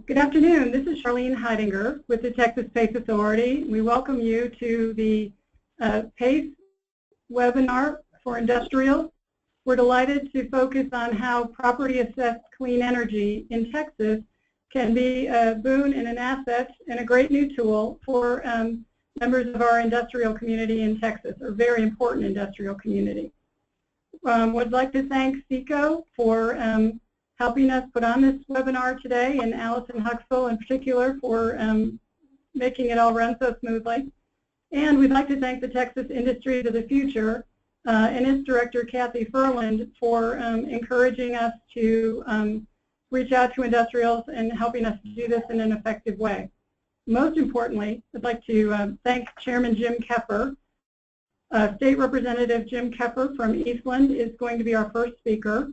Good afternoon. This is Charlene Heidinger with the Texas PACE Authority. We welcome you to the PACE webinar for industrials. We're delighted to focus on how property-assessed clean energy in Texas can be a boon and an asset and a great new tool for members of our industrial community in Texas, or very important industrial community. Would like to thank SECO for helping us put on this webinar today, and Allison Huxville in particular for making it all run so smoothly. And we'd like to thank the Texas Industries of the Future and its director, Kathy Furland, for encouraging us to reach out to industrials and helping us to do this in an effective way. Most importantly, I'd like to thank Chairman Jim Keffer. State Representative Jim Keffer from Eastland is going to be our first speaker.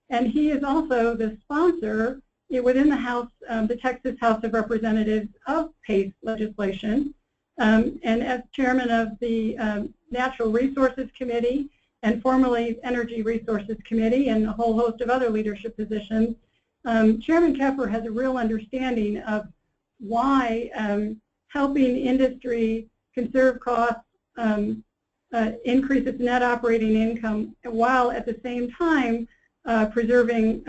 And he is also the sponsor within the House, the Texas House of Representatives of PACE legislation. And as chairman of the Natural Resources Committee and formerly Energy Resources Committee and a whole host of other leadership positions, Chairman Keffer has a real understanding of why helping industry conserve costs, increase its net operating income, while at the same time preserving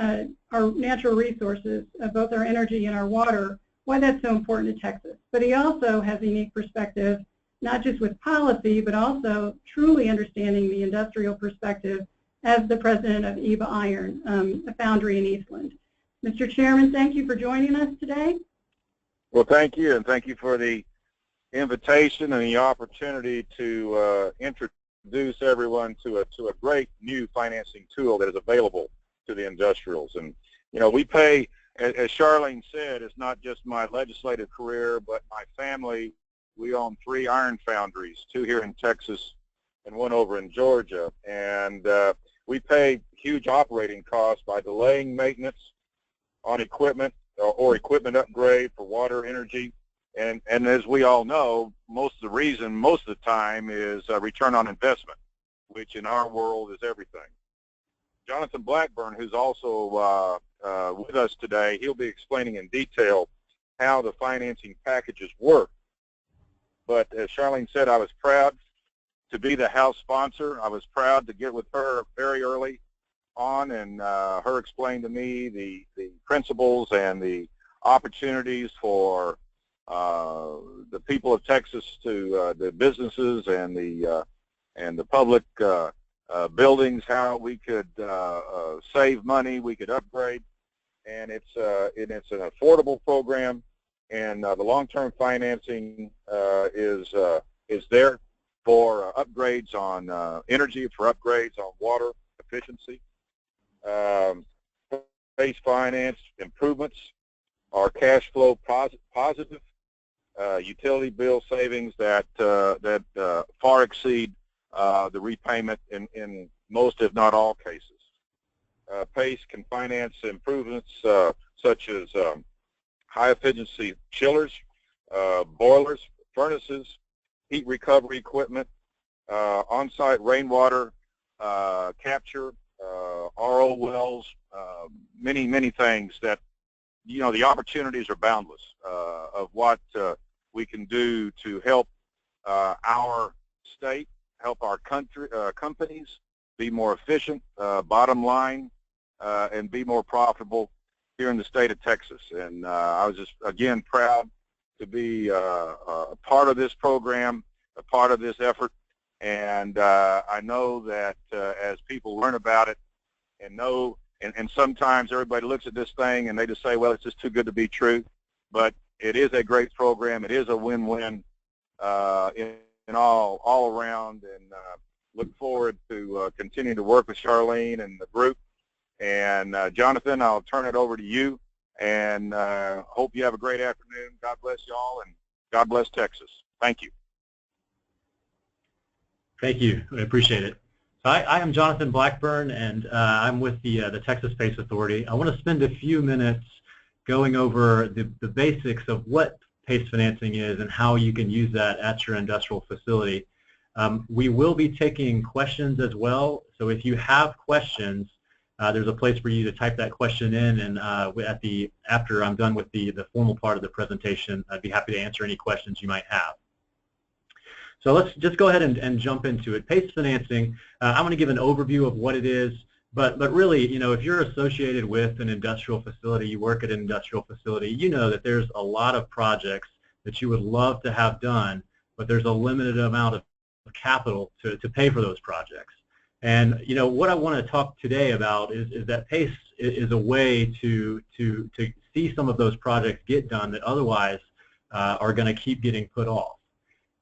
our natural resources, both our energy and our water, why that's so important to Texas. But he also has a unique perspective, not just with policy, but also truly understanding the industrial perspective as the president of EVA Iron, a foundry in Eastland. Mr. Chairman, thank you for joining us today. Well, thank you, and thank you for the invitation and the opportunity to introduce everyone to a great new financing tool that is available to the industrials. And you know, we pay, as Charlene said, it's not just my legislative career, but my family. We own 3 iron foundries, 2 here in Texas and 1 over in Georgia, and we pay huge operating costs by delaying maintenance on equipment or equipment upgrade for water, energy. And as we all know, most of the time is return on investment, which in our world is everything. Jonathon Blackburn, who's also with us today, he'll be explaining in detail how the financing packages work. But as Charlene said, I was proud to be the House sponsor. I was proud to get with her very early on, and her explained to me the principles and the opportunities for the people of Texas, to the businesses and the public buildings, how we could save money, we could upgrade, and it's an affordable program, and the long-term financing is there for upgrades on energy, for upgrades on water efficiency. Base finance improvements are cash flow positive. Utility bill savings that far exceed the repayment in most, if not all, cases. PACE can finance improvements such as high-efficiency chillers, boilers, furnaces, heat recovery equipment, on-site rainwater capture, RO wells, many things that, you know, the opportunities are boundless of what we can do to help our state, help our country, companies be more efficient, bottom line, and be more profitable here in the state of Texas. And I was just, again, proud to be a part of this program, a part of this effort. And I know that as people learn about it and know, and sometimes everybody looks at this thing and they just say, well, it's just too good to be true. But it is a great program. It is a win-win in all around, and look forward to continuing to work with Charlene and the group. And Jonathon, I'll turn it over to you, and hope you have a great afternoon. God bless you all, and God bless Texas. Thank you. Thank you. I appreciate it. So I am Jonathon Blackburn, and I'm with the Texas PACE Authority. I want to spend a few minutes going over the basics of what PACE financing is and how you can use that at your industrial facility. We will be taking questions as well, so if you have questions, there's a place for you to type that question in, and after I'm done with the formal part of the presentation, I'd be happy to answer any questions you might have. So let's just go ahead and jump into it. PACE financing, I'm going to give an overview of what it is, but really, you know, if you're associated with an industrial facility, you work at an industrial facility, you know that there's a lot of projects that you would love to have done, but there's a limited amount of capital to pay for those projects. And you know what I want to talk today about is that PACE is a way to see some of those projects get done that otherwise are going to keep getting put off.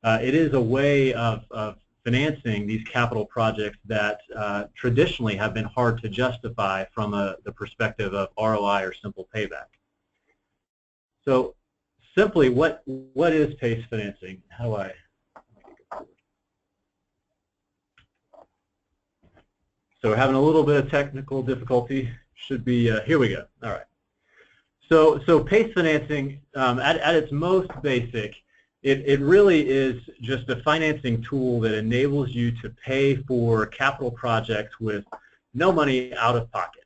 It is a way of financing these capital projects that traditionally have been hard to justify from the perspective of ROI or simple payback. So simply, what is PACE financing? How do I? So we're having a little bit of technical difficulty. Should be, here we go. All right. So PACE financing, at its most basic, it really is just a financing tool that enables you to pay for capital projects with no money out of pocket.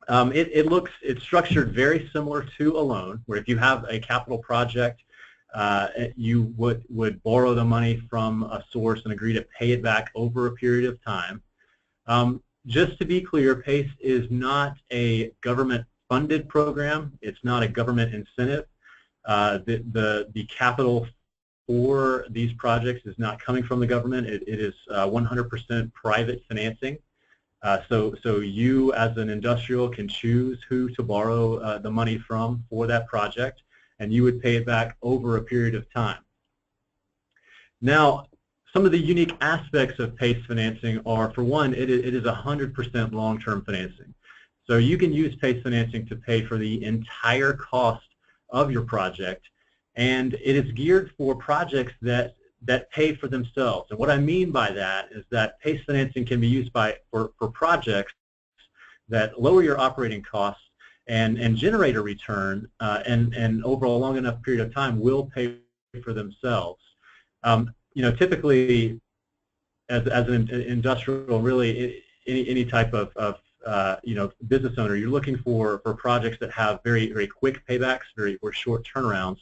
It's structured very similar to a loan, where if you have a capital project, you would borrow the money from a source and agree to pay it back over a period of time. Just to be clear, PACE is not a government-funded program. It's not a government incentive. The capital for these projects is not coming from the government. It is 100% private financing. So you, as an industrial, can choose who to borrow the money from for that project, and you would pay it back over a period of time. Now, some of the unique aspects of PACE financing are, for one, it is 100% long-term financing. So you can use PACE financing to pay for the entire cost of your project, and it is geared for projects that pay for themselves. And what I mean by that is that PACE financing can be used for projects that lower your operating costs and generate a return, and over a long enough period of time will pay for themselves. You know, typically, as an industrial, really any type of you know, business owner, you're looking for projects that have very quick paybacks, very short turnarounds.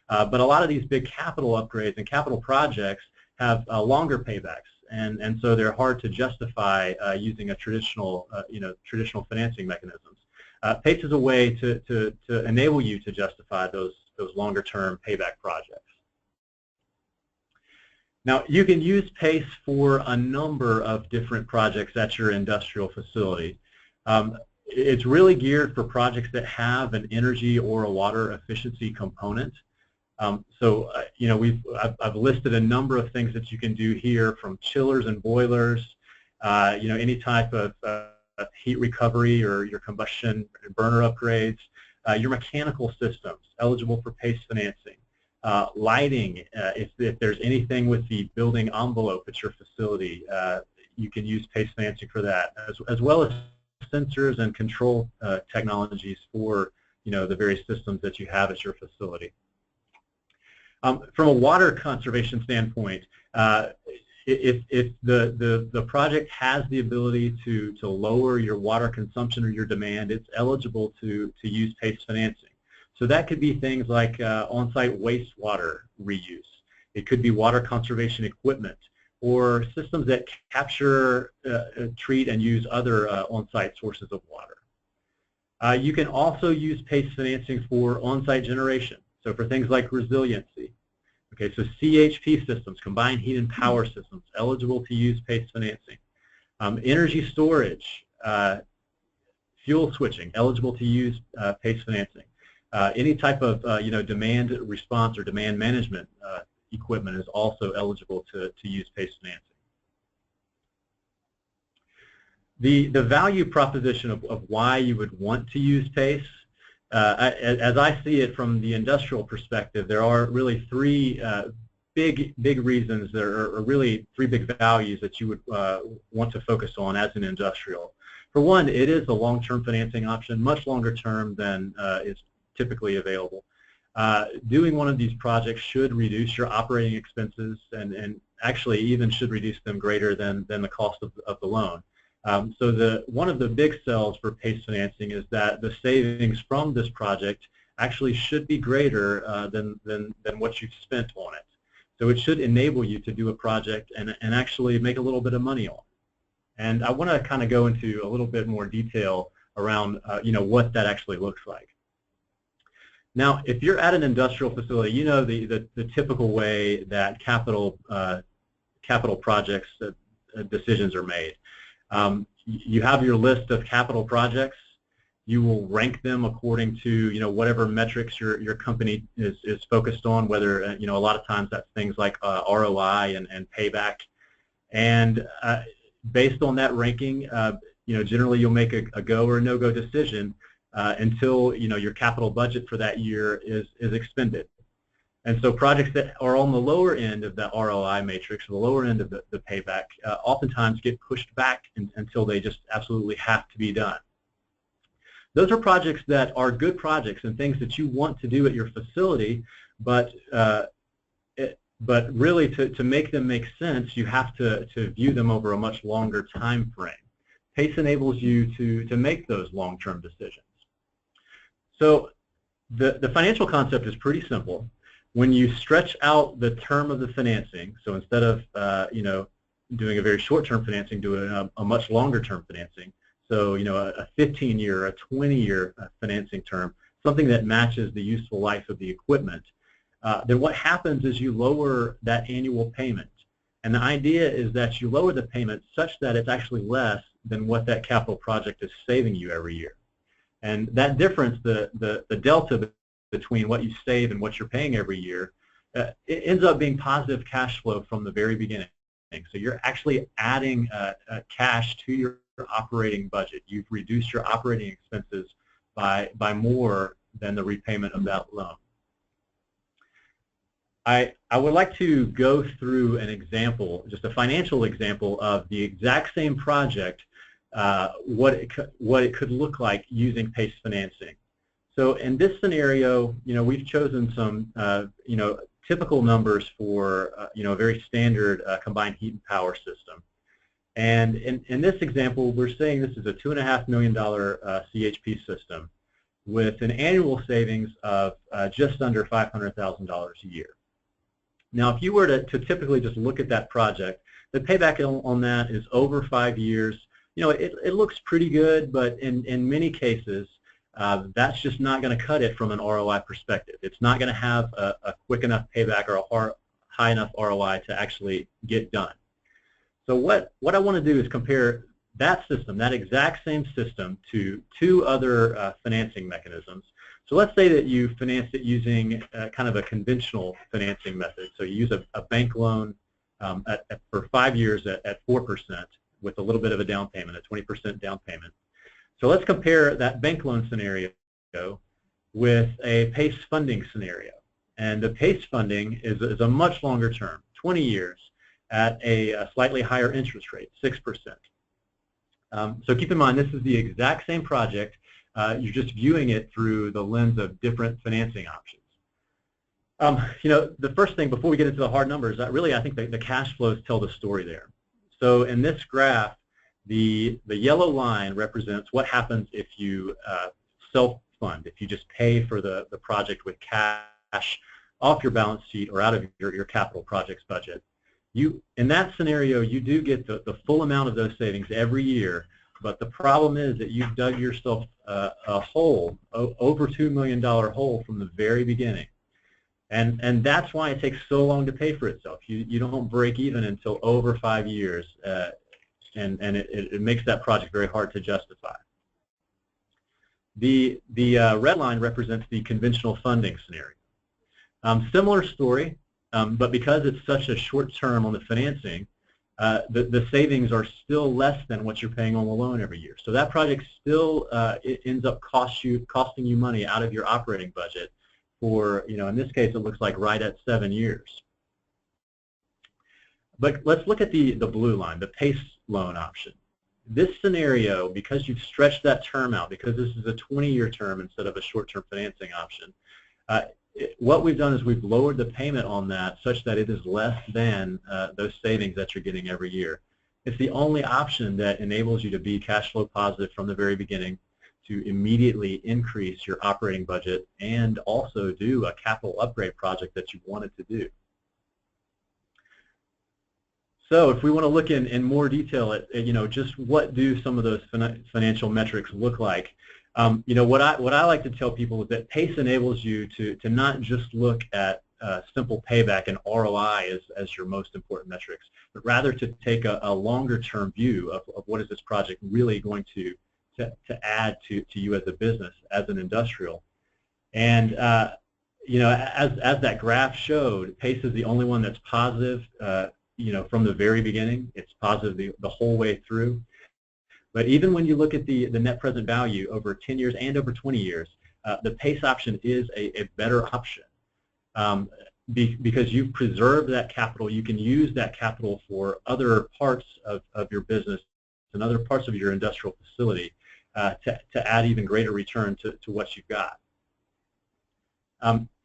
But a lot of these big capital upgrades and capital projects have longer paybacks, and so they're hard to justify using a traditional financing mechanisms. PACE is a way to enable you to justify those longer-term payback projects. Now, you can use PACE for a number of different projects at your industrial facility. It's really geared for projects that have an energy or a water efficiency component. You know, I've listed a number of things that you can do here, from chillers and boilers, you know, any type of heat recovery or your combustion burner upgrades, your mechanical systems eligible for PACE financing. Lighting, if there's anything with the building envelope at your facility, you can use PACE financing for that, as well as sensors and control technologies for, you know, the various systems that you have at your facility. From a water conservation standpoint, if the project has the ability to lower your water consumption or your demand, it's eligible to use PACE financing. So that could be things like on-site wastewater reuse. It could be water conservation equipment, or systems that capture, treat, and use other on-site sources of water. You can also use PACE financing for on-site generation, so for things like resiliency. Okay, so CHP systems, combined heat and power systems, eligible to use PACE financing. Energy storage, fuel switching, eligible to use PACE financing. Any type of you know, demand response or demand management equipment is also eligible to use PACE financing. The value proposition of why you would want to use PACE, as I see it from the industrial perspective, there are really three big reasons. There are really three big values that you would want to focus on as an industrial. For one, it is a long-term financing option, much longer term than is typically available. Doing one of these projects should reduce your operating expenses, and actually even should reduce them greater than the cost of the loan. So one of the big sells for PACE financing is that the savings from this project actually should be greater than what you've spent on it. So it should enable you to do a project and actually make a little bit of money on it. And I want to kind of go into a little bit more detail around what that actually looks like. Now, if you're at an industrial facility, you know the typical way that capital projects decisions are made. You have your list of capital projects. You will rank them according to whatever metrics your company is focused on. Whether a lot of times that's things like ROI and payback, and based on that ranking, generally you'll make a go or a no-go decision until your capital budget for that year is expended. And so projects that are on the lower end of the ROI matrix, or the lower end of the payback, oftentimes get pushed back until they just absolutely have to be done. Those are projects that are good projects and things that you want to do at your facility, but really to make them make sense, you have to view them over a much longer time frame. PACE enables you to make those long-term decisions. So the financial concept is pretty simple. When you stretch out the term of the financing, so instead of doing a very short-term financing, doing a much longer-term financing, so a 15-year, a 20-year financing term, something that matches the useful life of the equipment, then what happens is you lower that annual payment. And the idea is that you lower the payment such that it's actually less than what that capital project is saving you every year. And that difference, the delta between what you save and what you're paying every year, it ends up being positive cash flow from the very beginning. So you're actually adding cash to your operating budget. You've reduced your operating expenses by more than the repayment of that loan. I would like to go through an example, just a financial example of the exact same project, what it could look like using PACE financing. So in this scenario, we've chosen some typical numbers for a very standard combined heat and power system. And in this example, we're saying this is a $2.5 million CHP system with an annual savings of just under $500,000 a year. Now, if you were to typically just look at that project, the payback on that is over 5 years. It looks pretty good, but in many cases, that's just not going to cut it from an ROI perspective. It's not going to have a quick enough payback or a high enough ROI to actually get done. So what I want to do is compare that system, that exact same system, to two other financing mechanisms. So let's say that you financed it using kind of a conventional financing method. So you use a bank loan for 5 years at 4% with a little bit of a down payment, a 20% down payment. So let's compare that bank loan scenario with a PACE funding scenario. And the PACE funding is a much longer term, 20 years, at a slightly higher interest rate, 6%. So keep in mind, this is the exact same project. You're just viewing it through the lens of different financing options. The first thing, before we get into the hard numbers, I think the cash flows tell the story there. So in this graph, the yellow line represents what happens if you self-fund, if you just pay for the project with cash off your balance sheet or out of your capital projects budget. In that scenario, you do get the full amount of those savings every year, but the problem is that you've dug yourself a hole, over $2 million hole from the very beginning. And that's why it takes so long to pay for itself. You don't break even until over 5 years, and it makes that project very hard to justify. The red line represents the conventional funding scenario. Similar story, but because it's such a short term on the financing, the savings are still less than what you're paying on the loan every year. So that project still it ends up costing you money out of your operating budget for, in this case, it looks like right at 7 years. But let's look at the blue line, the PACE loan option. This scenario, because you've stretched that term out, because this is a 20-year term instead of a short-term financing option, what we've done is we've lowered the payment on that such that it is less than those savings that you're getting every year. It's the only option that enables you to be cash flow positive from the very beginning, to immediately increase your operating budget, and also do a capital upgrade project that you wanted to do. So if we want to look in more detail at just what do some of those financial metrics look like, what I like to tell people is that PACE enables you to not just look at simple payback and ROI as your most important metrics, but rather to take a longer term view of what is this project really going to add to you as a business, as an industrial. And as that graph showed, PACE is the only one that's positive from the very beginning. It's positive the whole way through. But even when you look at the net present value over 10 years and over 20 years, the PACE option is a better option. Because you've preserved that capital, you can use that capital for other parts of your business and other parts of your industrial facility to add even greater return to what you've got.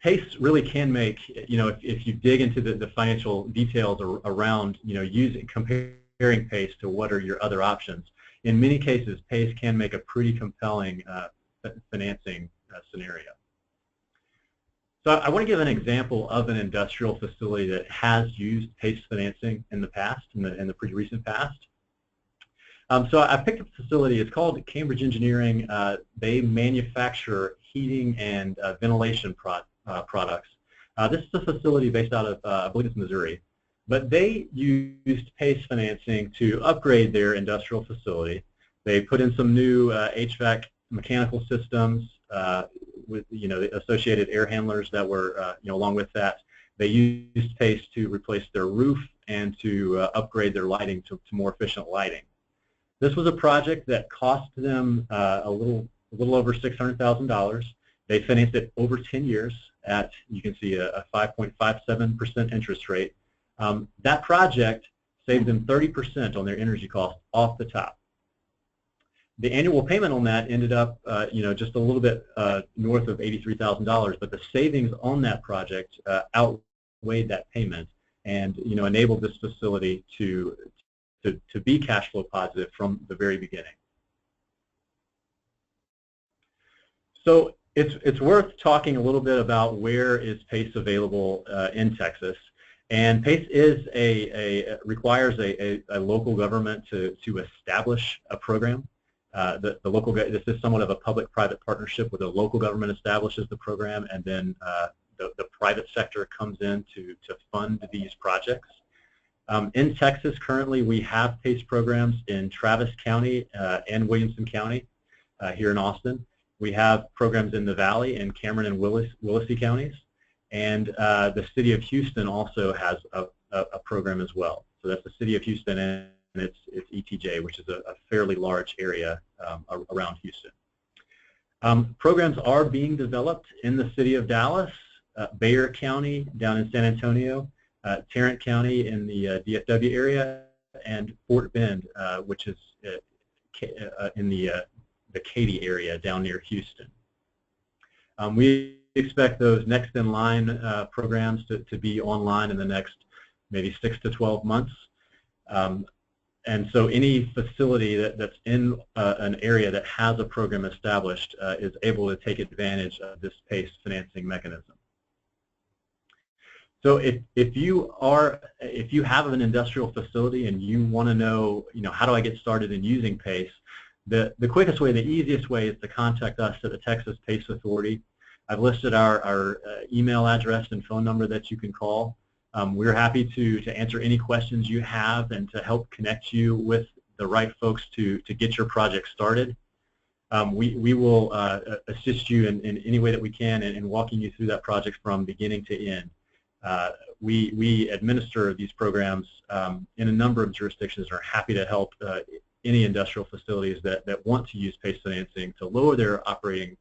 PACE really can make, if you dig into the financial details around, comparing PACE to what are your other options. In many cases, PACE can make a pretty compelling financing scenario. So I want to give an example of an industrial facility that has used PACE financing in the past, in the pretty recent past. So I picked up a facility. It's called Cambridge Engineering. They manufacture heating and ventilation products. This is a facility based out of, I believe it's Missouri. But they used PACE financing to upgrade their industrial facility. They put in some new HVAC mechanical systems with the associated air handlers that were along with that. They used PACE to replace their roof and to upgrade their lighting to more efficient lighting. This was a project that cost them a little over $600,000. They financed it over 10 years at, you can see, a 5.57% interest rate. That project saved them 30% on their energy costs off the top. The annual payment on that ended up, just a little bit north of $83,000, but the savings on that project outweighed that payment, and enabled this facility to be cash flow positive from the very beginning. So it's worth talking a little bit about where is PACE available in Texas. And PACE requires a local government to establish a program. This is somewhat of a public-private partnership where the local government establishes the program, and then the private sector comes in to fund these projects. In Texas, currently, we have PACE programs in Travis County and Williamson County here in Austin. We have programs in the Valley in Cameron and Willacy counties. And the City of Houston also has a program as well. So that's the City of Houston, and it's ETJ, which is a fairly large area around Houston. Programs are being developed in the City of Dallas, Bexar County down in San Antonio, Tarrant County in the DFW area, and Fort Bend, which is in the Katy area down near Houston. We expect those next in line programs to be online in the next maybe 6 to 12 months. And so any facility that's in an area that has a program established is able to take advantage of this PACE financing mechanism. So if you have an industrial facility and you want to know, how do I get started in using PACE, the quickest way, the easiest way is to contact us at the Texas PACE Authority. I've listed our email address and phone number that you can call. We're happy to answer any questions you have and to help connect you with the right folks to get your project started. We will assist you in any way that we can in walking you through that project from beginning to end. We administer these programs in a number of jurisdictions and are happy to help any industrial facilities that want to use PACE financing to lower their operating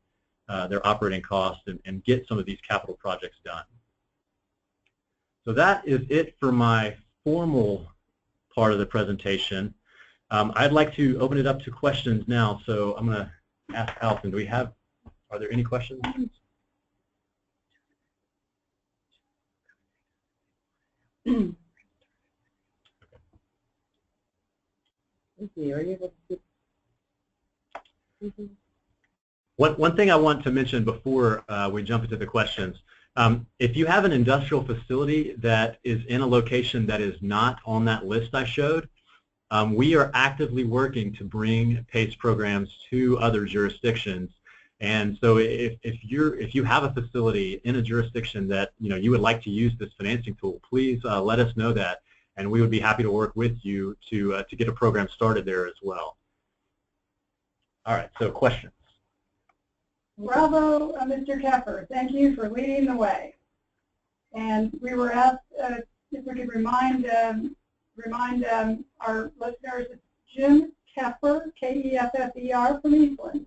costs and get some of these capital projects done. So that is it for my formal part of the presentation. I'd like to open it up to questions now. So I'm going to ask Allison, are there any questions? Are you able to speak? One thing I want to mention before we jump into the questions, if you have an industrial facility that is in a location that is not on that list I showed, we are actively working to bring PACE programs to other jurisdictions. And so if you have a facility in a jurisdiction that you would like to use this financing tool, please let us know that, and we would be happy to work with you to get a program started there as well. All right, so questions. Bravo, Mr. Keffer. Thank you for leading the way. And we were asked if we could remind our listeners, it's Jim Keffer, K-E-F-F-E-R, from Eastland.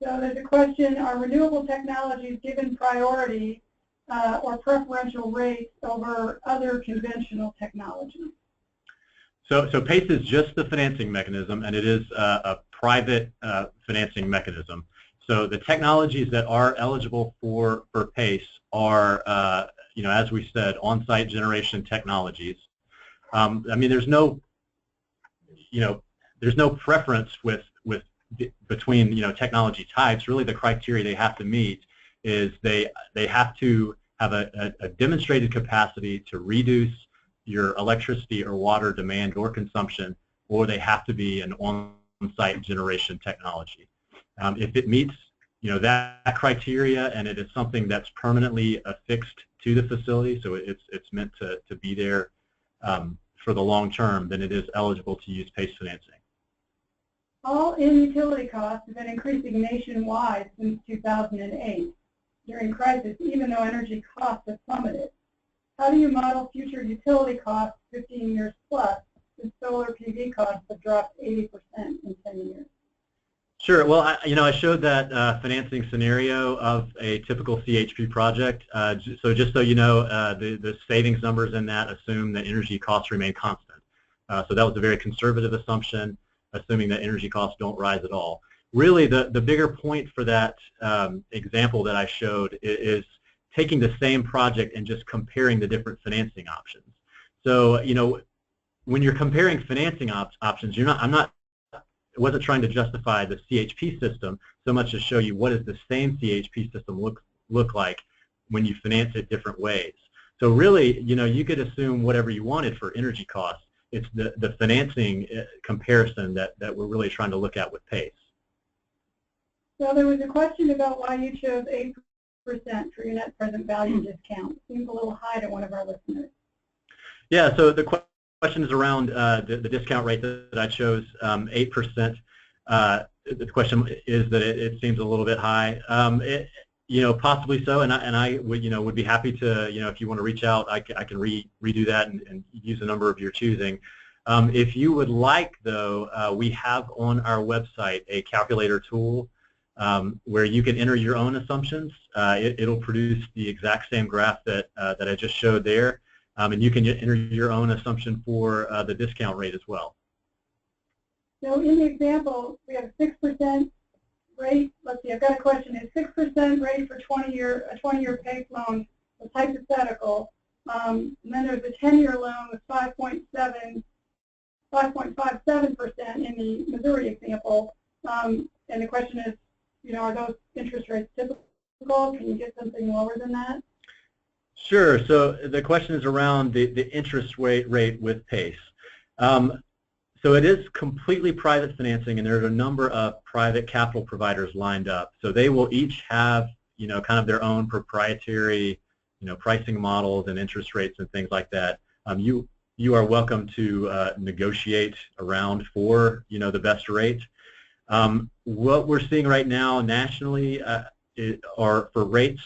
So there's a question, are renewable technologies given priority or preferential rates over other conventional technologies? So PACE is just the financing mechanism, and it is a private financing mechanism. So the technologies that are eligible for PACE are, as we said, on-site generation technologies. I mean, there's no preference between technology types. Really, the criteria they have to meet is they have to have a demonstrated capacity to reduce your electricity or water demand or consumption, or they have to be an on-site generation technology. If it meets that criteria and it is something that's permanently affixed to the facility, so it's meant to be there for the long term, then it is eligible to use PACE financing. All-in utility costs have been increasing nationwide since 2008 during crisis, even though energy costs have plummeted. How do you model future utility costs 15 years plus since solar PV costs have dropped 80% in 10 years? Sure. Well, I showed that financing scenario of a typical CHP project. So just so you know, the savings numbers in that assume that energy costs remain constant. So that was a very conservative assumption, assuming that energy costs don't rise at all. Really, the bigger point for that example that I showed is taking the same project and just comparing the different financing options. So, when you're comparing financing options, I wasn't trying to justify the CHP system so much as show you what does the same CHP system look like when you finance it different ways. So really, you could assume whatever you wanted for energy costs. It's the financing comparison that we're really trying to look at with PACE. So there was a question about why you chose 8% for your net present value discount. Seems a little high to one of our listeners. Yeah, so the question is around the discount rate that I chose, 8%. The question is that it seems a little bit high. Possibly so, and I would be happy to, if you want to reach out, I can redo that and use a number of your choosing. If you would like, though, we have on our website a calculator tool where you can enter your own assumptions. It'll produce the exact same graph that I just showed there. And you can enter your own assumption for the discount rate as well. So in the example, we have a 6% rate. Let's see, I've got a question. Is 6% rate for a 20-year PACE loan was hypothetical? And then there's a 10-year loan with 5.57% in the Missouri example. And the question is, are those interest rates typical? Can you get something lower than that? Sure. So the question is around the interest rate with PACE. So it is completely private financing, and there's a number of private capital providers lined up. So they will each have, kind of their own proprietary, pricing models and interest rates and things like that. You are welcome to negotiate around for, the best rate. What we're seeing right now nationally are for rates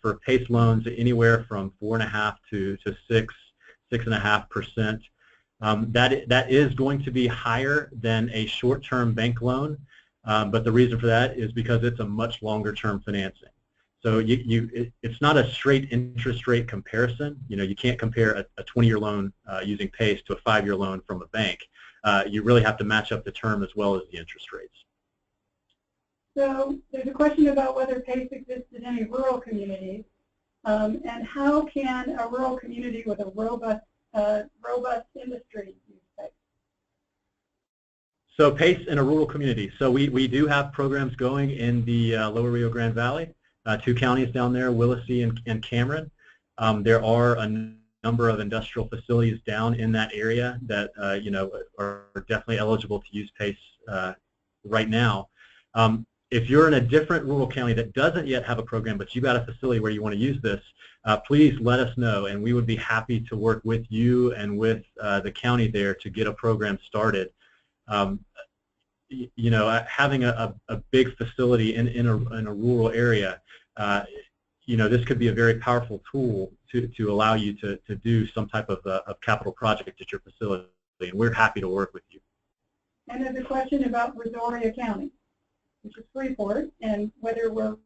for PACE loans anywhere from 4.5% to 6.5%. That is going to be higher than a short-term bank loan, but the reason for that is because it's a much longer-term financing. So it's not a straight interest rate comparison. You can't compare a 20-year loan using PACE to a 5-year loan from a bank. You really have to match up the term as well as the interest rates. So there's a question about whether PACE exists in any rural communities, and how can a rural community with a robust industry use PACE? So PACE in a rural community. So we do have programs going in the lower Rio Grande Valley, 2 counties down there, Willacy and Cameron. There are a number of industrial facilities down in that area that are definitely eligible to use PACE right now. If you're in a different rural county that doesn't yet have a program, but you've got a facility where you want to use this, please let us know, and we would be happy to work with you and with the county there to get a program started. Having a big facility in a rural area, this could be a very powerful tool to allow you to do some type of capital project at your facility, and we're happy to work with you. And there's a question about Brazoria County, which is Freeport, and whether we're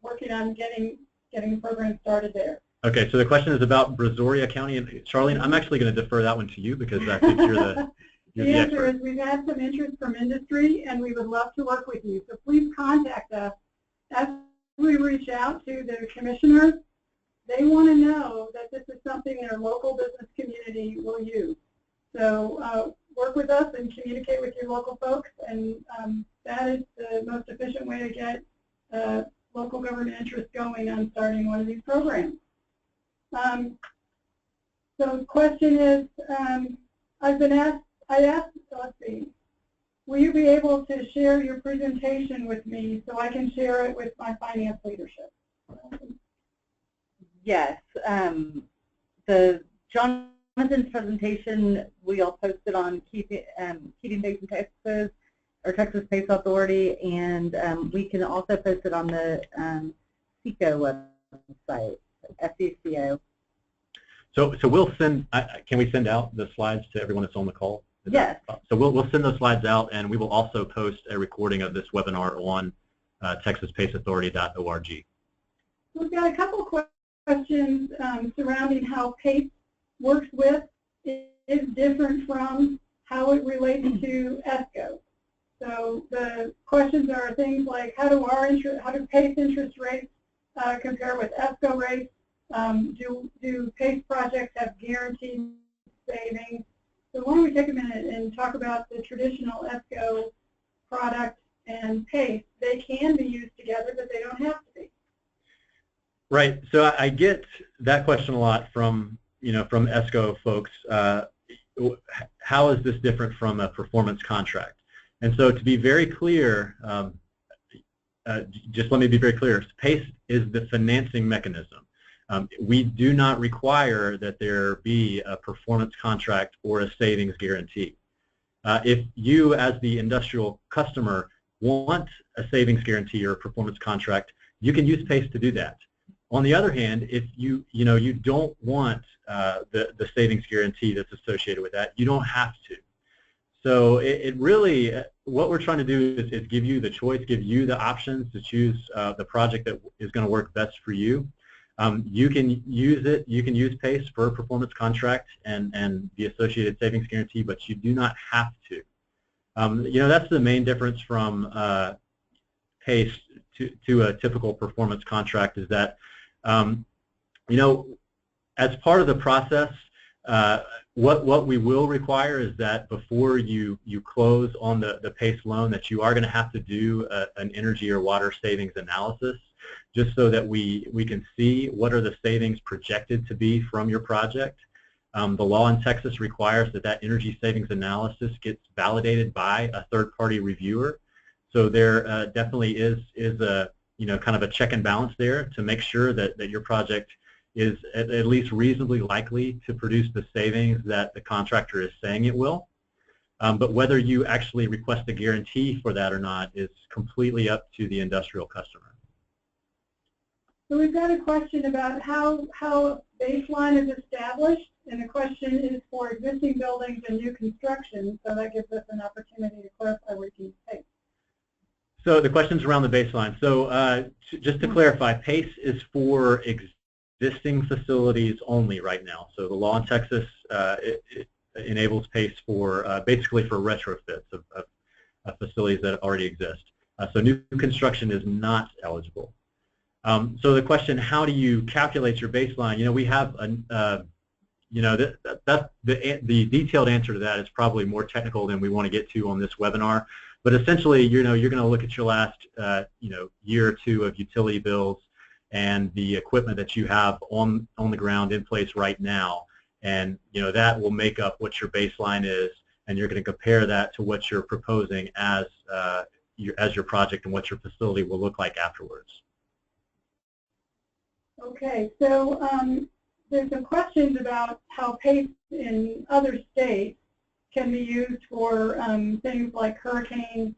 working on getting the program started there. Okay, so the question is about Brazoria County, and Charlene, I'm actually going to defer that one to you because I think you're the The answer is we've had some interest from industry, and we would love to work with you. So please contact us. As we reach out to the commissioners, they want to know that this is something their local business community will use. So work with us and communicate with your local folks, and that is the most efficient way to get local government interest going on starting one of these programs. So the question is, let's see, will you be able to share your presentation with me so I can share it with my finance leadership? Yes. The Jonathan's presentation, we'll post it on Keeping PACE in Texas, or Texas PACE Authority, and we can also post it on the SECO website, SECO. So we'll send, can we send out the slides to everyone that's on the call? Yes. So we'll send those slides out, and we will also post a recording of this webinar on texaspaceauthority.org. We've got a couple questions surrounding how PACE works with, is different from how it relates to ESCO. So the questions are things like, how do PACE interest rates compare with ESCO rates? Do PACE projects have guaranteed savings? So why don't we take a minute and talk about the traditional ESCO product and PACE. They can be used together, but they don't have to be. Right. So I get that question a lot from ESCO folks. How is this different from a performance contract? And so to be very clear, just let me be very clear, PACE is the financing mechanism. We do not require that there be a performance contract or a savings guarantee. If you, as the industrial customer, want a savings guarantee or a performance contract, you can use PACE to do that. On the other hand, if you don't want the savings guarantee that's associated with that, you don't have to. So it really, what we're trying to do is give you the choice, give you the options to choose the project that is going to work best for you. You can use PACE for a performance contract and the associated savings guarantee, but you do not have to. That's the main difference from PACE to a typical performance contract, is that as part of the process, what we will require is that before you close on the PACE loan, that you are going to have to do an energy or water savings analysis, just so that we can see what are the savings projected to be from your project. The law in Texas requires that energy savings analysis gets validated by a third-party reviewer. So there definitely is a kind of a check and balance there to make sure that your project is at least reasonably likely to produce the savings that the contractor is saying it will. But whether you actually request a guarantee for that or not is completely up to the industrial customer. So we've got a question about how baseline is established, and the question is for existing buildings and new construction, so that gives us an opportunity to clarify where you use PACE. So the question's around the baseline. So just to clarify, PACE is for existing facilities only right now. So the law in Texas it enables PACE for basically for retrofits of facilities that already exist. So new construction is not eligible. So the question, how do you calculate your baseline? We have the detailed answer to that is probably more technical than we want to get to on this webinar. But essentially, you're going to look at your last year or two of utility bills and the equipment that you have on the ground in place right now, and that will make up what your baseline is, and you're going to compare that to what you're proposing as your project and what your facility will look like afterwards. Okay, so there's some questions about how PACE in other states can be used for things like hurricane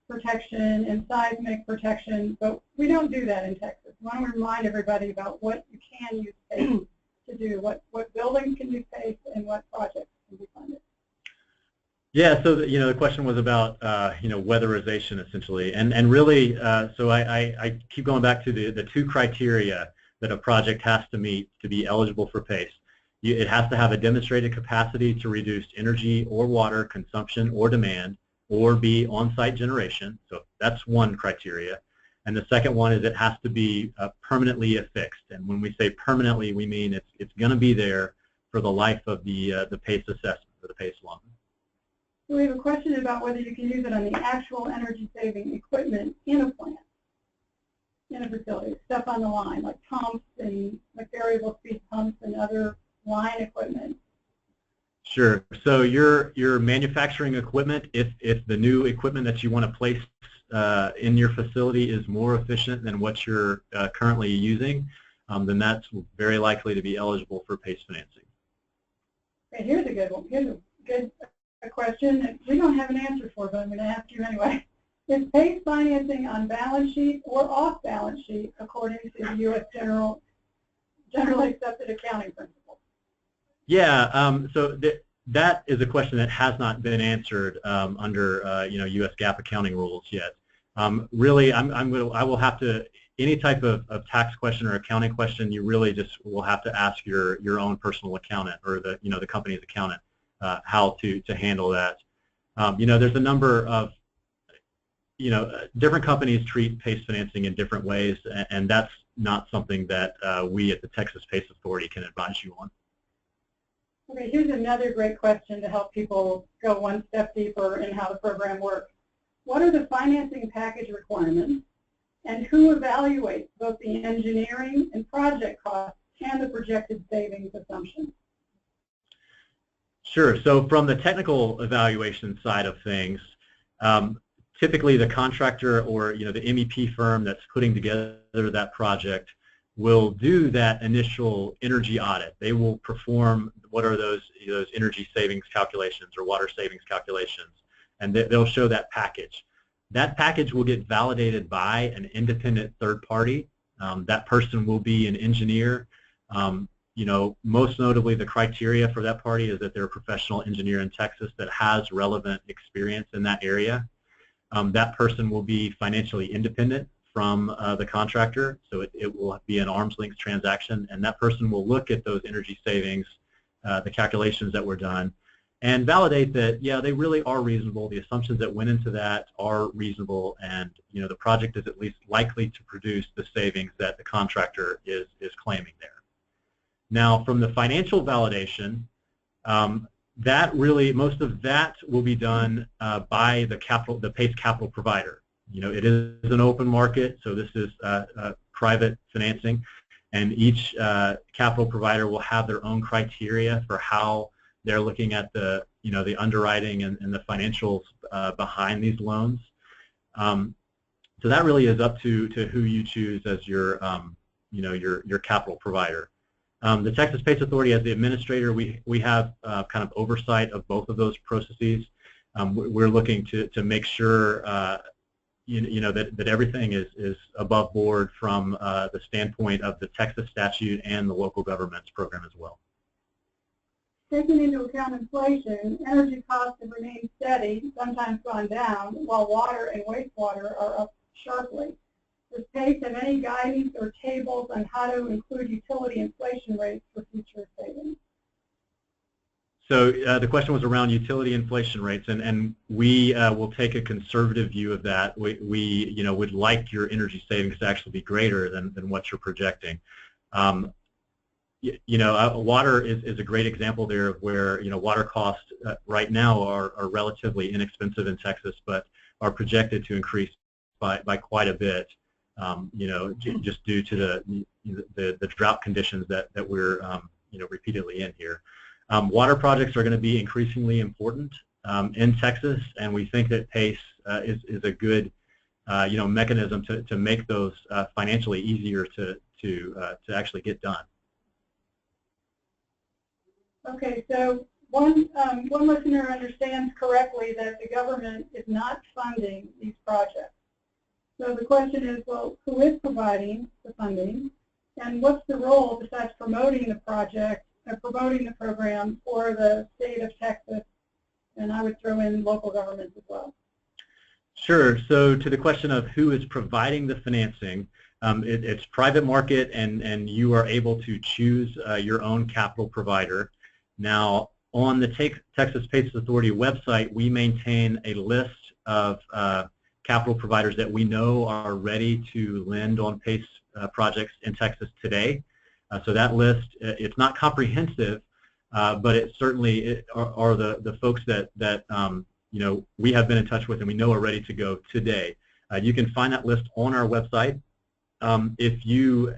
protection and seismic protection, but we don't do that in Texas. I want to remind everybody about what you can use PACE to do, what buildings can use PACE and what projects can be funded. Yeah, so the question was about weatherization essentially, and really, so I keep going back to the two criteria that a project has to meet to be eligible for PACE. It has to have a demonstrated capacity to reduce energy or water consumption or demand, or be on-site generation. So that's one criteria. And the second one is it has to be permanently affixed. And when we say permanently, we mean it's going to be there for the life of the PACE assessment or the PACE loan. So we have a question about whether you can use it on the actual energy-saving equipment in a plant, in a facility, stuff on the line, like pumps and like variable speed pumps and other line equipment. Sure. So your manufacturing equipment, if the new equipment that you want to place in your facility is more efficient than what you're currently using, then that's very likely to be eligible for PACE financing. Okay, here's a good one. Here's a good question that we don't have an answer for, but I'm going to ask you anyway. Is PACE financing on balance sheet or off balance sheet according to the U.S. generally accepted accounting principles? Yeah, so that is a question that has not been answered under U.S. GAAP accounting rules yet. Really, I will have to, any type of tax question or accounting question, you really just will have to ask your own personal accountant or the company's accountant how to handle that. There's a number of different companies treat PACE financing in different ways, and that's not something that we at the Texas PACE Authority can advise you on. Okay, here's another great question to help people go one step deeper in how the program works. What are the financing package requirements, and who evaluates both the engineering and project costs and the projected savings assumptions? Sure. So from the technical evaluation side of things, typically the contractor or the MEP firm that's putting together that project will do that initial energy audit. They will perform what are those energy savings calculations or water savings calculations, and they'll show that package. That package will get validated by an independent third party. That person will be an engineer. Most notably, the criteria for that party is that they're a professional engineer in Texas that has relevant experience in that area. That person will be financially independent from the contractor, so it will be an arm's length transaction, and that person will look at those energy savings, the calculations that were done, and validate that, yeah, they really are reasonable. The assumptions that went into that are reasonable, and the project is at least likely to produce the savings that the contractor is claiming there. Now, from the financial validation, most of that will be done by the PACE capital provider. It is an open market, so this is private financing, and each capital provider will have their own criteria for how they're looking at the underwriting and the financials behind these loans. So that really is up to who you choose as your capital provider. The Texas PACE Authority, as the administrator, we have kind of oversight of both of those processes. We're looking to make sure that everything is above board from the standpoint of the Texas statute and the local government's program as well. Taking into account inflation, energy costs have remained steady, sometimes gone down, while water and wastewater are up sharply. Does PACE have any guidance or tables on how to include utility inflation rates for future savings? So the question was around utility inflation rates, and we will take a conservative view of that. We would like your energy savings to actually be greater than what you're projecting. water is a great example there of where, water costs right now are relatively inexpensive in Texas, but are projected to increase by quite a bit, just due to the drought conditions that we're, repeatedly in here. Water projects are going to be increasingly important in Texas, and we think that PACE is a good, mechanism to make those financially easier to actually get done. Okay, so one listener understands correctly that the government is not funding these projects. So the question is, well, who is providing the funding, and what's the role besides promoting the project, promoting the program for the state of Texas, and I would throw in local governments as well? Sure. So to the question of who is providing the financing, it's private market, and you are able to choose your own capital provider. Now, on the Texas PACE Authority website, we maintain a list of capital providers that we know are ready to lend on PACE projects in Texas today. So that list, it's not comprehensive, but it certainly are the folks that we have been in touch with and we know are ready to go today. You can find that list on our website. If you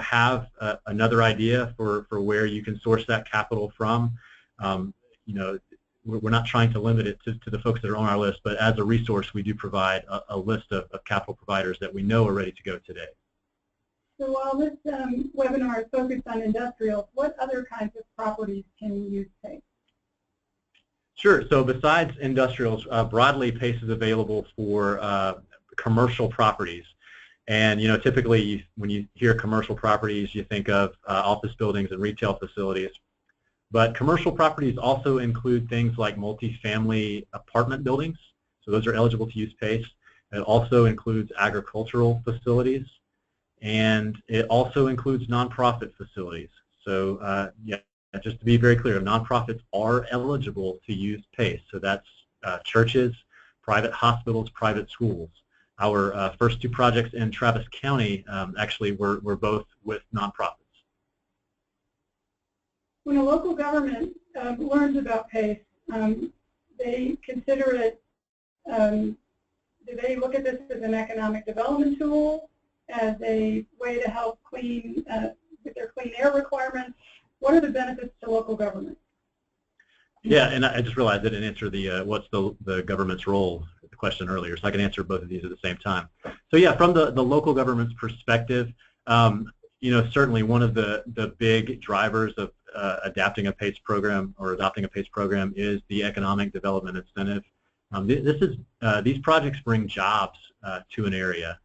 have another idea for where you can source that capital from, we're not trying to limit it to the folks that are on our list, but as a resource, we do provide a list of capital providers that we know are ready to go today. So while this webinar is focused on industrials, what other kinds of properties can you use PACE? Sure. So besides industrials, broadly PACE is available for commercial properties. And typically when you hear commercial properties, you think of office buildings and retail facilities. But commercial properties also include things like multifamily apartment buildings. So those are eligible to use PACE. It also includes agricultural facilities, and it also includes nonprofit facilities. So just to be very clear, nonprofits are eligible to use PACE. So that's churches, private hospitals, private schools. Our first two projects in Travis County actually were both with nonprofits. When a local government learns about PACE, they consider it, do they look at this as an economic development tool, as a way to help with their clean air requirements? What are the benefits to local government? Yeah, and I just realized I didn't answer the what's the government's role, the question earlier, so I can answer both of these at the same time. So yeah, from the local government's perspective, certainly one of the big drivers of adapting a PACE program or adopting a PACE program is the economic development incentive. These projects bring jobs to an area,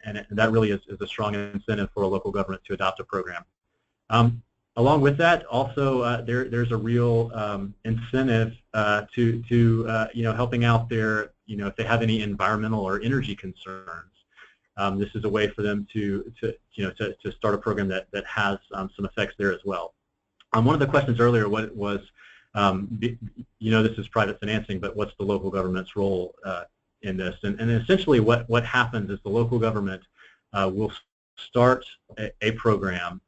and that really is a strong incentive for a local government to adopt a program. Along with that, also there's a real incentive to helping out their, if they have any environmental or energy concerns. This is a way for them to start a program that has some effects there as well. One of the questions earlier was, this is private financing, but what's the local government's role in this? And essentially what happens is the local government will start a program.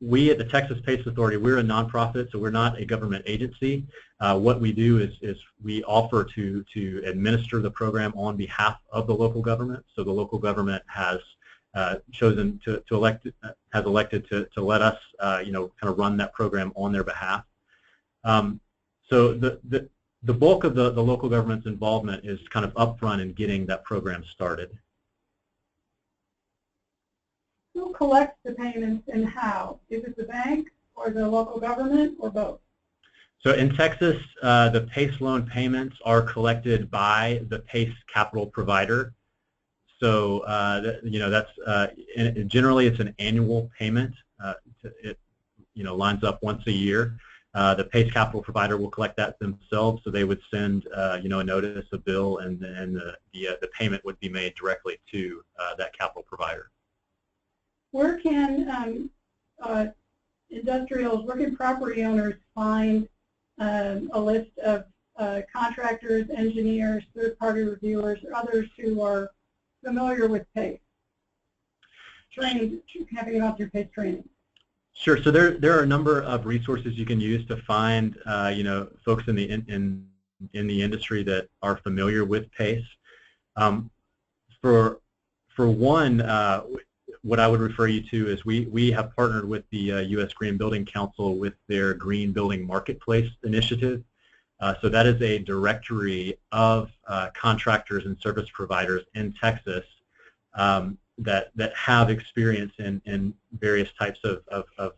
We at the Texas PACE Authority, we're a nonprofit, so we're not a government agency. What we do is we offer to administer the program on behalf of the local government. So the local government has chosen has elected to let us, kind of run that program on their behalf. So the bulk of the local government's involvement is kind of upfront in getting that program started. Who collects the payments and how? Is it the bank or the local government or both? So in Texas, the PACE loan payments are collected by the PACE capital provider. So generally it's an annual payment. It lines up once a year. The PACE capital provider will collect that themselves, so they would send a notice, a bill, and then the payment would be made directly to that capital provider. Where can where can property owners find a list of contractors, engineers, third-party reviewers, or others who are familiar with PACE? having gone through PACE training? Sure. So there are a number of resources you can use to find, folks in the industry that are familiar with PACE. For one, what I would refer you to is we have partnered with the U.S. Green Building Council with their Green Building Marketplace initiative. So that is a directory of contractors and service providers in Texas that have experience in various types of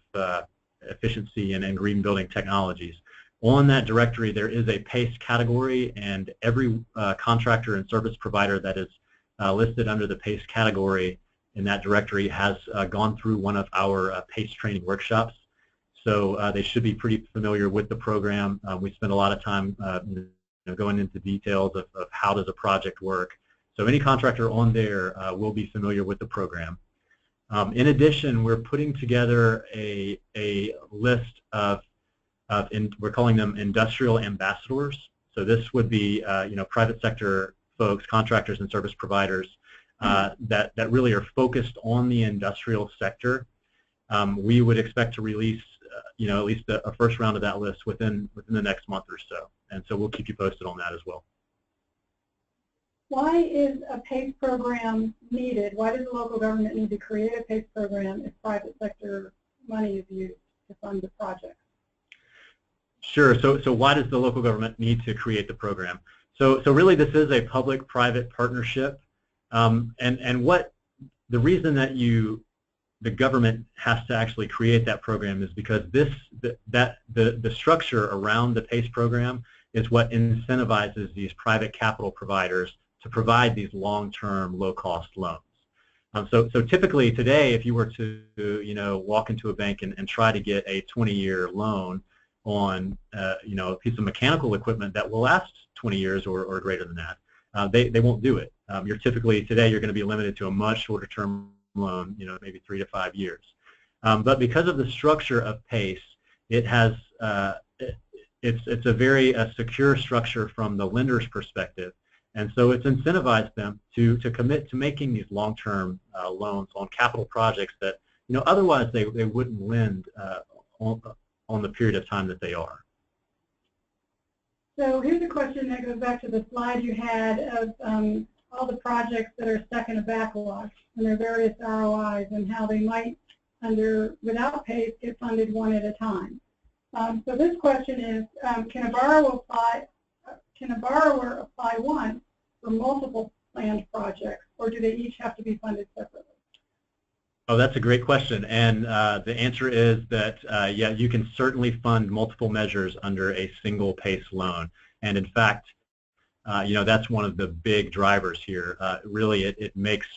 efficiency and green building technologies. On that directory, there is a PACE category, and every contractor and service provider that is listed under the PACE category in that directory has gone through one of our PACE training workshops. So they should be pretty familiar with the program. We spend a lot of time going into details of how does a project work. So any contractor on there will be familiar with the program. In addition, we're putting together a list of we're calling them industrial ambassadors. So this would be private sector folks, contractors and service providers that really are focused on the industrial sector. We would expect to release at least a first round of that list within the next month or so, and so we'll keep you posted on that as well. Why is a PACE program needed? Why does the local government need to create a PACE program if private sector money is used to fund the project? Sure. So why does the local government need to create the program? So really this is a public-private partnership, and what the reason that the government has to actually create that program is because the structure around the PACE program is what incentivizes these private capital providers to provide these long-term, low-cost loans. So typically today, if you were to walk into a bank and try to get a 20-year loan on a piece of mechanical equipment that will last 20 years or greater than that, they won't do it. Today you're going to be limited to a much shorter term loan, maybe 3 to 5 years. But because of the structure of PACE, it has it's a very secure structure from the lender's perspective, and so it's incentivized them to commit to making these long-term loans on capital projects that otherwise they wouldn't lend on the period of time that they are. So here's a question that goes back to the slide you had of all the projects that are stuck in a backlog and their various ROIs and how they might, without PACE, get funded one at a time. So this question is, can a borrower apply once for multiple planned projects, or do they each have to be funded separately? Oh, that's a great question, and the answer is that yeah, you can certainly fund multiple measures under a single PACE loan, and in fact, that's one of the big drivers here. Really, it makes,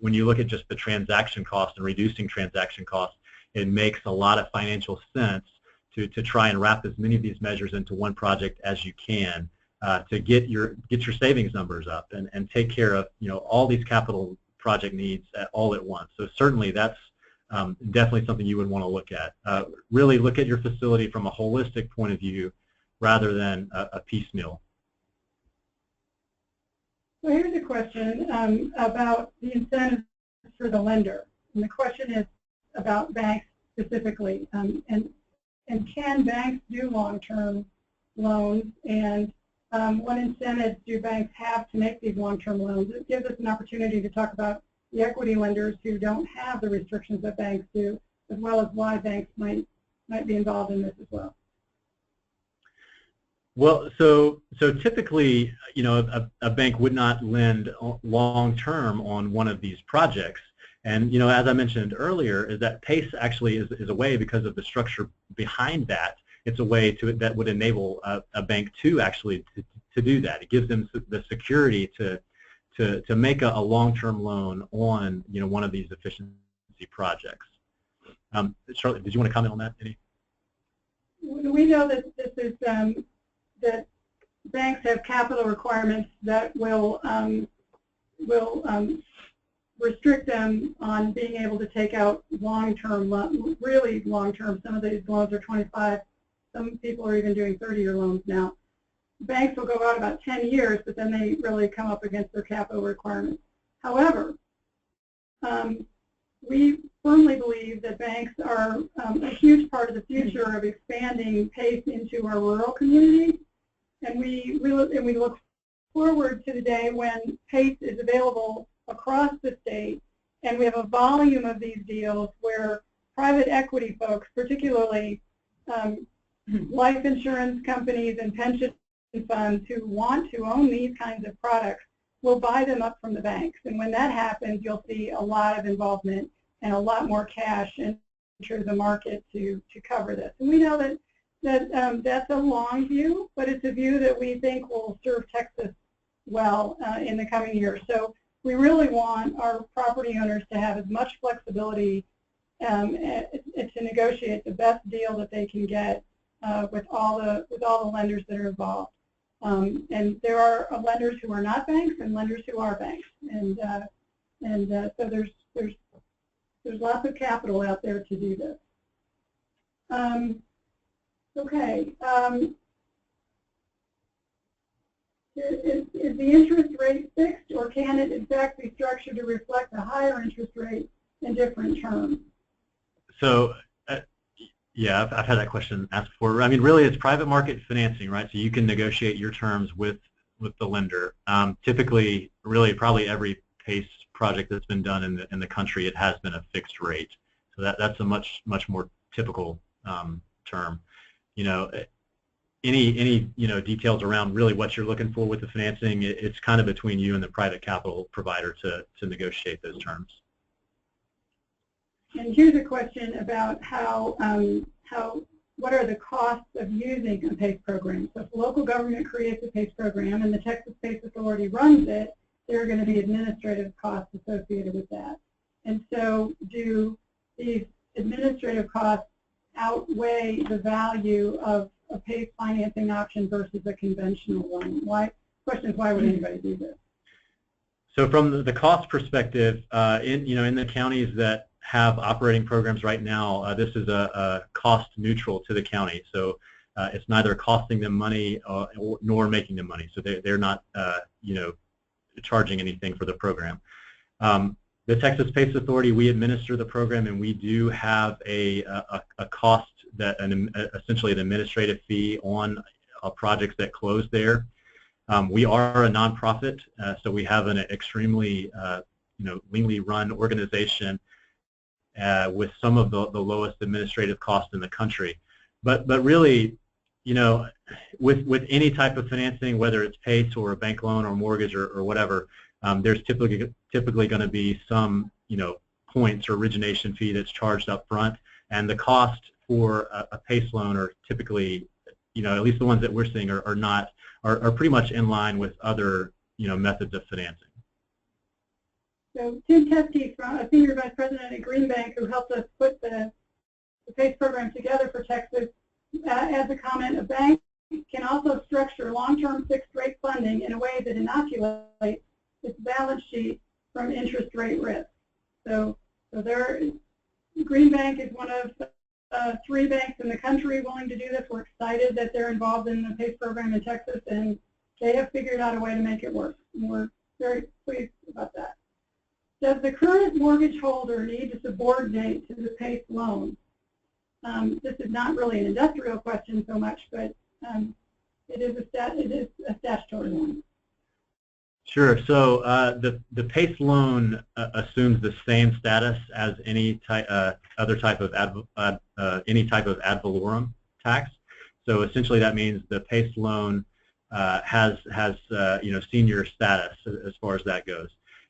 when you look at just the transaction cost and reducing transaction costs, it makes a lot of financial sense to try and wrap as many of these measures into one project as you can to get your savings numbers up and take care of all these capital project needs all at once. So certainly that's definitely something you would want to look at. Really look at your facility from a holistic point of view rather than a piecemeal. So here's a question about the incentives for the lender. And the question is about banks specifically. And can banks do long-term loans? And what incentives do banks have to make these long-term loans? It gives us an opportunity to talk about the equity lenders who don't have the restrictions that banks do, as well as why banks might be involved in this as well. Well, so typically, a bank would not lend long-term on one of these projects. And, as I mentioned earlier, is that PACE actually is a way, because of the structure behind that, it's a way that would enable a bank to actually to do that. It gives them the security to make a long-term loan on, one of these efficiency projects. Charlotte, did you want to comment on that, Eddie? We know that this is that banks have capital requirements that will restrict them on being able to take out long-term, really long-term. Some of these loans are 25. Some people are even doing 30-year loans now. Banks will go out about 10 years, but then they really come up against their capital requirements. However, we firmly believe that banks are a huge part of the future of expanding PACE into our rural communities, and we look forward to the day when PACE is available across the state, and we have a volume of these deals where private equity folks, particularly life insurance companies and pension funds who want to own these kinds of products, will buy them up from the banks. And when that happens, you'll see a lot of involvement and a lot more cash enter the market to cover this. And we know that that's a long view, but it's a view that we think will serve Texas well in the coming years. So we really want our property owners to have as much flexibility to negotiate the best deal that they can get with all the lenders that are involved. And there are lenders who are not banks and lenders who are banks, and so there's lots of capital out there to do this. Okay. Is the interest rate fixed, or can it in fact be structured to reflect a higher interest rate in different terms? So, yeah, I've had that question asked before. I mean, really, it's private market financing, right? So you can negotiate your terms with the lender. Typically, really, probably every PACE project that's been done in the country, it has been a fixed rate. So that's a much more typical term. You know, any details around really what you're looking for with the financing, it's kind of between you and the private capital provider to negotiate those terms. And here's a question about what are the costs of using a PACE program. So if the local government creates a PACE program and the Texas PACE Authority runs it, there are going to be administrative costs associated with that. And so do these administrative costs outweigh the value of a PACE financing option versus a conventional one? Question is, why would anybody do this? So from the cost perspective, in the counties that have operating programs right now, this is a cost neutral to the county. So it's neither costing them money nor making them money. So they're not charging anything for the program. The Texas PACE Authority, we administer the program, and we do have a cost, essentially an administrative fee on projects that close there. We are a nonprofit, so we have an extremely leanly run organization with some of the lowest administrative costs in the country. But really, with any type of financing, whether it's PACE or a bank loan or mortgage or whatever, there's typically going to be some points or origination fee that's charged up front, and the cost for a PACE loan are typically, at least the ones that we're seeing are pretty much in line with other methods of financing. So Tim Teskey, a senior vice president at Green Bank, who helped us put the PACE program together for Texas, adds a comment: a bank can also structure long-term fixed-rate funding in a way that inoculates its balance sheet from interest rate risk. So Green Bank is one of 3 banks in the country willing to do this. We're excited that they're involved in the PACE program in Texas, and they have figured out a way to make it work. And we're very pleased about that. Does the current mortgage holder need to subordinate to the PACE loan? This is not really an industrial question so much, but it is a statutory one. Sure. So the PACE loan assumes the same status as any other type of ad valorem tax. So essentially, that means the PACE loan has senior status as far as that goes.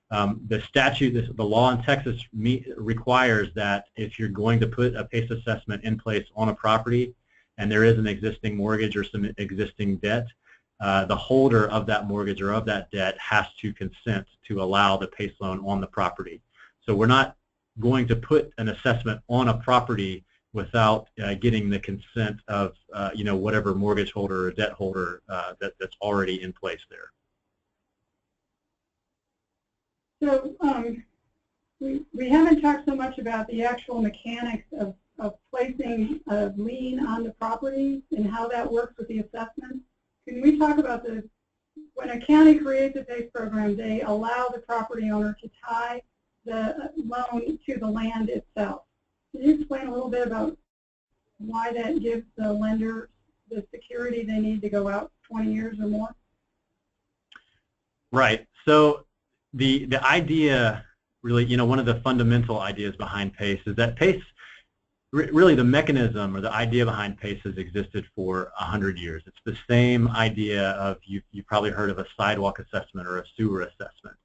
The statute, the law in Texas requires that if you're going to put a PACE assessment in place on a property and there is an existing mortgage or some existing debt, the holder of that mortgage or of that debt has to consent to allow the PACE loan on the property. So we're not going to put an assessment on a property without getting the consent of whatever mortgage holder or debt holder that's already in place there. So we haven't talked so much about the actual mechanics of placing a lien on the property and how that works with the assessment. Can we talk about when a county creates a PACE program, they allow the property owner to tie the loan to the land itself. Can you explain a little bit about why that gives the lender the security they need to go out 20 years or more? Right. So the idea, really, one of the fundamental ideas behind PACE is that PACE, really the mechanism or the idea behind PACE has existed for 100 years. It's the same idea of, you've probably heard of a sidewalk assessment or a sewer assessment,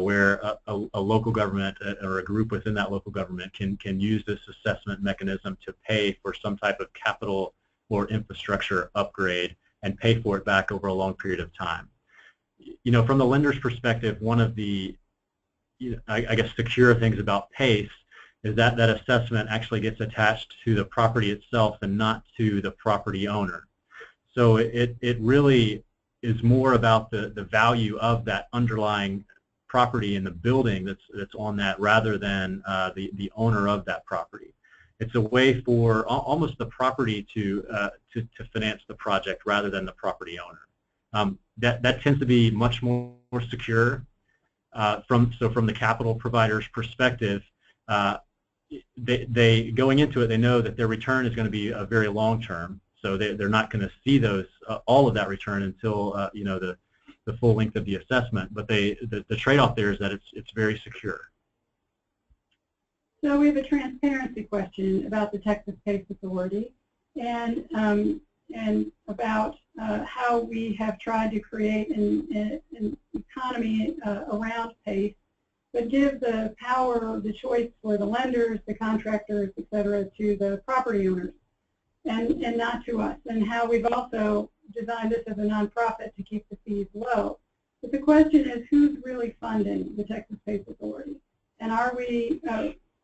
where a local government or a group within that local government can use this assessment mechanism to pay for some type of capital or infrastructure upgrade and pay for it back over a long period of time. From the lender's perspective, one of the, I guess, secure things about PACE is that that assessment actually gets attached to the property itself and not to the property owner. So it really is more about the value of that underlying property in the building that's on that, rather than the owner of that property. It's a way for almost the property to finance the project rather than the property owner. That tends to be much more secure. From the capital provider's perspective, they going into it, they know that their return is going to be a very long term. So they're not going to see all of that return until the full length of the assessment. But the trade-off there is that it's very secure. So we have a transparency question about the Texas PACE Authority, and about how we have tried to create an economy around PACE, but give the power, the choice for the lenders, the contractors, et cetera, to the property owners, and not to us, and how we've also designed this as a nonprofit to keep the fees low. But the question is, who's really funding the Texas PACE Authority? And are we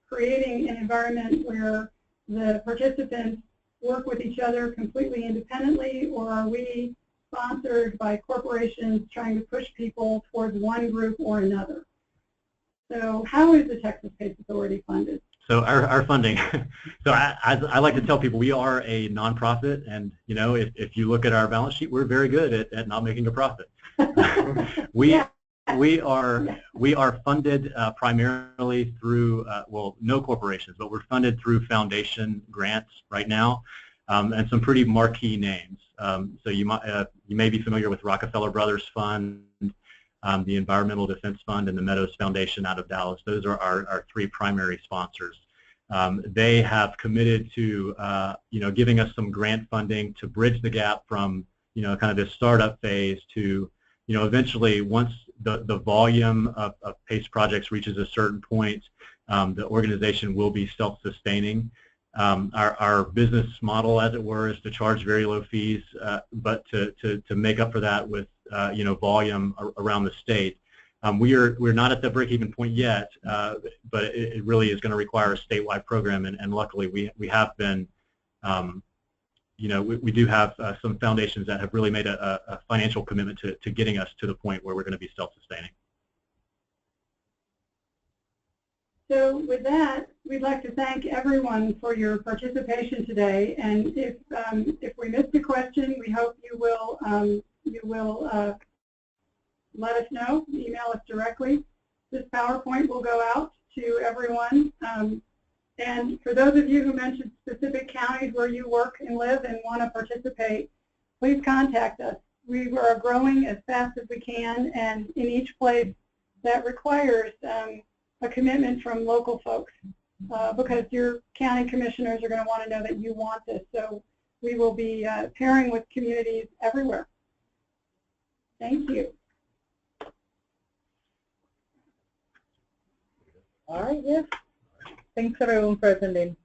creating an environment where the participants work with each other completely independently, or are we sponsored by corporations trying to push people towards one group or another? So how is the Texas PACE Authority funded? So our funding, so I like to tell people we are a nonprofit, and if you look at our balance sheet, we're very good at not making a profit. We are funded primarily through, well, no corporations, but we're funded through foundation grants right now, and some pretty marquee names. So you may be familiar with Rockefeller Brothers Fund, the Environmental Defense Fund, and the Meadows Foundation out of Dallas. Those are our three primary sponsors. They have committed to giving us some grant funding to bridge the gap from kind of this startup phase to eventually, once the volume of PACE projects reaches a certain point, the organization will be self-sustaining. Our business model, as it were, is to charge very low fees, but to make up for that with volume around the state. We're not at the break-even point yet, but it really is going to require a statewide program, and luckily we have been. We do have some foundations that have really made a financial commitment to getting us to the point where we're going to be self-sustaining. So with that, we'd like to thank everyone for your participation today. And if we missed a question, we hope you will let us know, email us directly. This PowerPoint will go out to everyone. And for those of you who mentioned specific counties where you work and live and want to participate, please contact us. We are growing as fast as we can, and in each place that requires a commitment from local folks, because your county commissioners are going to want to know that you want this. So we will be pairing with communities everywhere. Thank you. All right, yes. Thanks everyone for attending.